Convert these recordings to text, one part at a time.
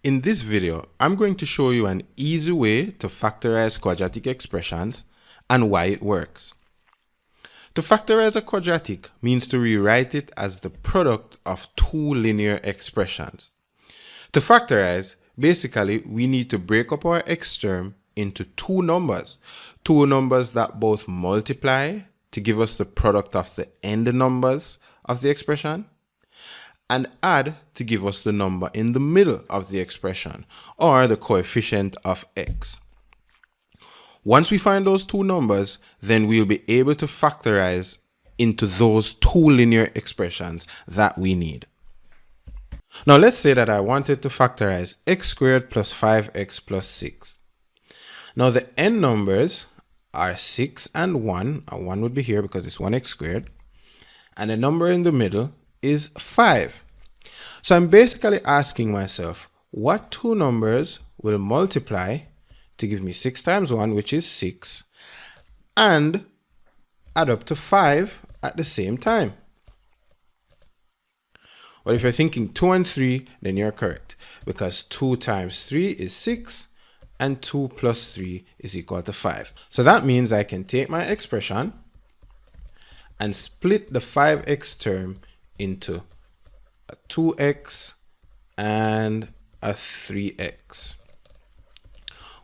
In this video, I'm going to show you an easy way to factorize quadratic expressions and why it works. To factorize a quadratic means to rewrite it as the product of two linear expressions. To factorize, basically, we need to break up our x term into two numbers that both multiply to give us the product of the end numbers of the expression, and add to give us the number in the middle of the expression, or the coefficient of x. Once we find those two numbers, then we'll be able to factorize into those two linear expressions that we need. Now let's say that I wanted to factorize x squared plus 5x plus 6. Now the n numbers are 6 and 1, and 1 would be here because it's 1x squared, and the number in the middle is 5. So I'm basically asking myself, what two numbers will multiply to give me 6 times 1, which is 6, and add up to 5 at the same time? Well, if you're thinking 2 and 3, then you're correct, because 2 times 3 is 6, and 2 plus 3 is equal to 5. So that means I can take my expression and split the 5x term into a 2x and a 3x.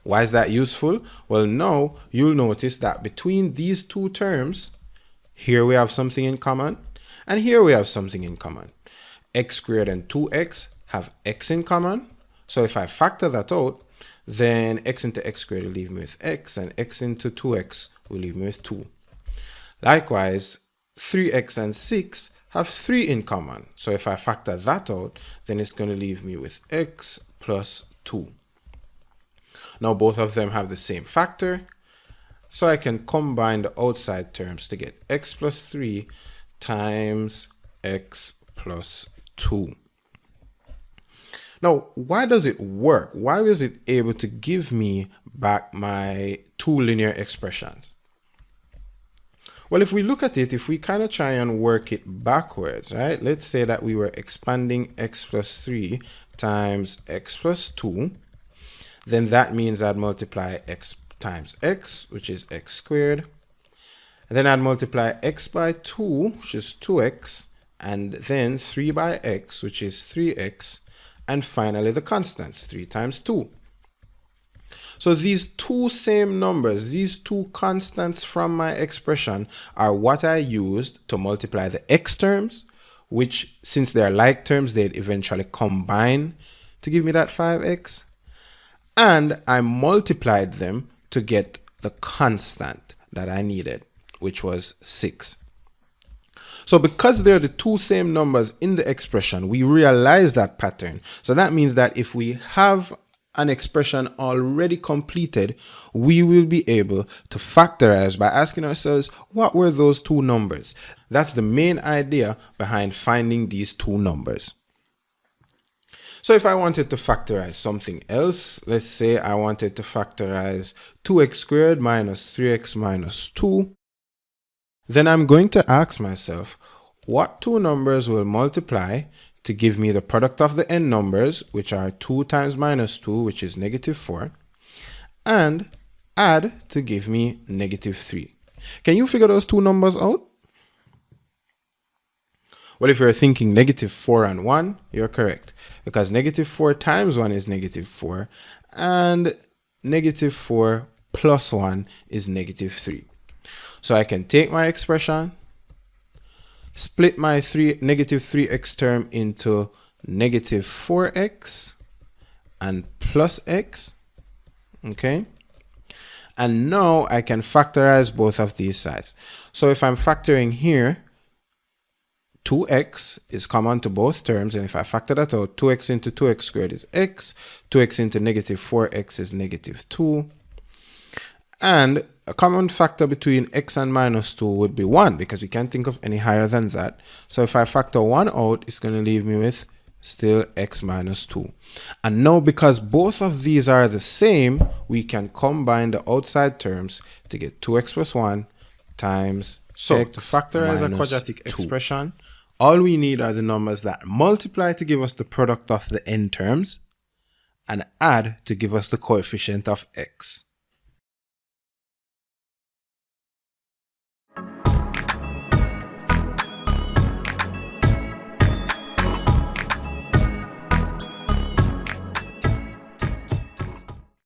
Why is that useful? Well, now you'll notice that between these two terms, here we have something in common, and here we have something in common. X squared and 2x have x in common. So if I factor that out, then x into x squared will leave me with x, and x into 2x will leave me with 2. Likewise, 3x and 6 have 3 in common. So if I factor that out, then it's going to leave me with x plus 2. Now both of them have the same factor, so I can combine the outside terms to get x plus 3 times x plus 2. Now, why does it work? Why is it able to give me back my two linear expressions? Well, if we look at it, if we kind of try and work it backwards, right? Let's say that we were expanding x plus 3 times x plus 2. Then that means I'd multiply x times x, which is x squared. And then I'd multiply x by 2, which is 2x. And then 3 by x, which is 3x. And finally, the constants, 3 times 2. So these two same numbers, these two constants from my expression, are what I used to multiply the x terms, which, since they're like terms, they'd eventually combine to give me that 5x. And I multiplied them to get the constant that I needed, which was 6. So because they're the two same numbers in the expression, we realize that pattern. So that means that if we have an expression already completed, we will be able to factorize by asking ourselves, what were those two numbers? That's the main idea behind finding these two numbers. So if I wanted to factorize something else, let's say I wanted to factorize 2x squared minus 3x minus 2, then I'm going to ask myself, what two numbers will multiply to give me the product of the n numbers, which are 2 times minus 2, which is negative 4, and add to give me negative 3. Can you figure those two numbers out? Well, if you're thinking negative 4 and 1, you're correct, because negative 4 times 1 is negative 4, and negative 4 plus 1 is negative 3. So I can take my expression, split my negative 3x term into negative 4x and plus x, okay? And now I can factorize both of these sides. So if I'm factoring here, 2x is common to both terms, and if I factor that out, 2x into 2x squared is x, 2x into negative 4x is negative 2, and a common factor between x and minus 2 would be 1, because we can't think of any higher than that. So if I factor 1 out, it's going to leave me with still x minus 2. And now, because both of these are the same, we can combine the outside terms to get 2x plus 1 times x to factorize a quadratic expression. All we need are the numbers that multiply to give us the product of the n terms, and add to give us the coefficient of x.